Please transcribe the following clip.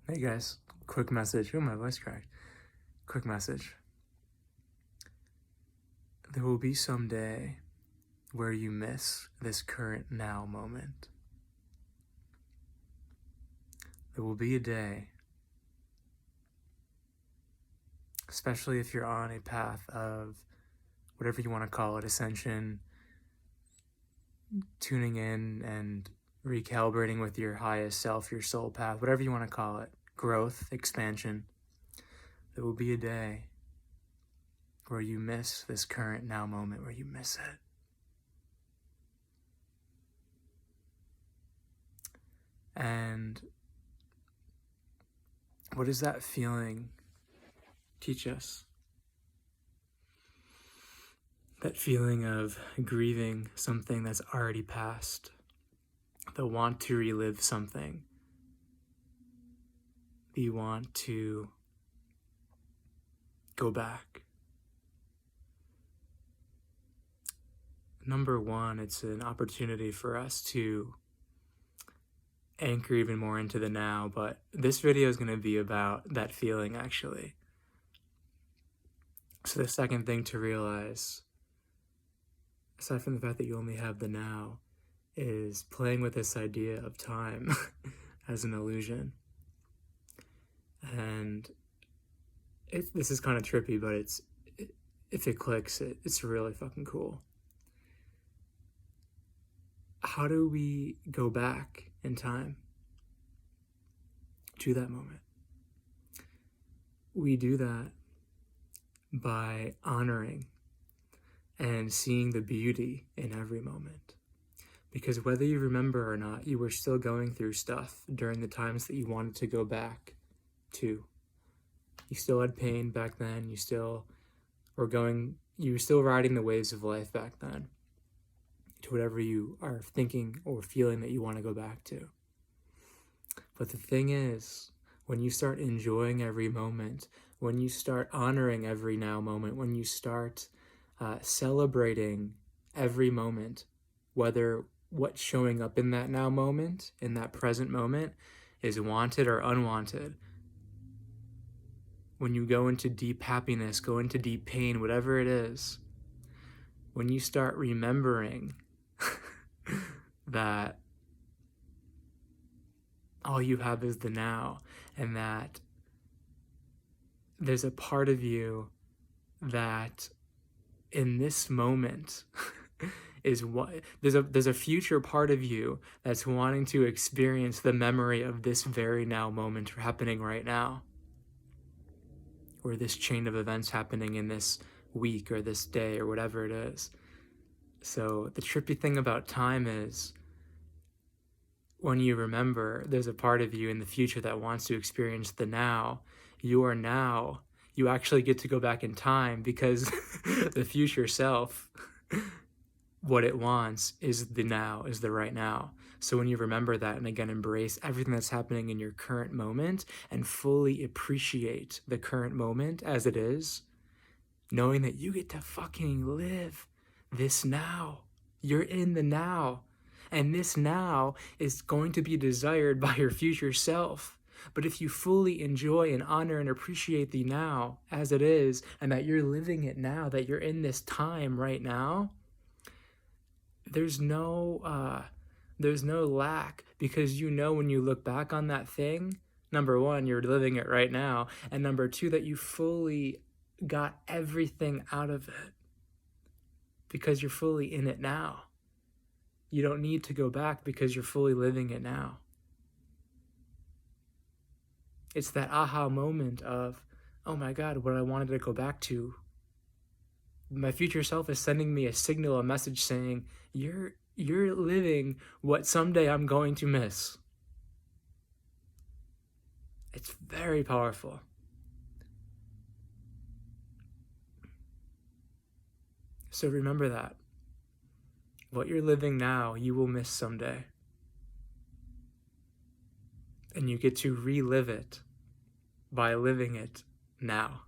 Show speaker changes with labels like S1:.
S1: Hey guys, quick message. Oh, my voice cracked. Quick message. There will be some day where you miss this current now moment. There will be a day, especially if you're on a path of whatever you want to call it, ascension, tuning in and recalibrating with your highest self, your soul path, whatever you want to call it, growth, expansion. There will be a day where you miss this current now moment, where you miss it. And what does that feeling teach us? That feeling of grieving something that's already passed, the want to relive something, the want to go back. Number one, it's an opportunity for us to anchor even more into the now, but this video is going to be about that feeling actually. So the second thing to realize, aside from the fact that you only have the now, is playing with this idea of time as an illusion. And this is kind of trippy, but if it clicks, it's really fucking cool. How do we go back in time to that moment? We do that by honoring and seeing the beauty in every moment. Because whether you remember or not, you were still going through stuff during the times that you wanted to go back to. You still had pain back then, you were still riding the waves of life back then to whatever you are thinking or feeling that you want to go back to. But the thing is, when you start enjoying every moment, when you start honoring every now moment, when you start celebrating every moment, whether what's showing up in that now moment, in that present moment, is wanted or unwanted, when you go into deep happiness, go into deep pain, whatever it is, when you start remembering that all you have is the now, and that there's a part of you that in this moment is what there's a future part of you that's wanting to experience the memory of this very now moment happening right now, or this chain of events happening in this week or this day or whatever it is. So the trippy thing about time is, when you remember, there's a part of you in the future that wants to experience the now. Your now, you actually get to go back in time, because the future self, what it wants is the now, is the right now. So when you remember that, and again, embrace everything that's happening in your current moment and fully appreciate the current moment as it is, knowing that you get to fucking live this now. You're in the now. And this now is going to be desired by your future self. But if you fully enjoy and honor and appreciate the now as it is, and that you're living it now, that you're in this time right now, there's no lack, because you know when you look back on that thing, number one, you're living it right now, and number two, that you fully got everything out of it because you're fully in it now. You don't need to go back because you're fully living it now. It's that aha moment of, oh my God, what I wanted to go back to. My future self is sending me a signal, a message saying, you're living what someday I'm going to miss. It's very powerful. So remember that. What you're living now, you will miss someday. And you get to relive it by living it now.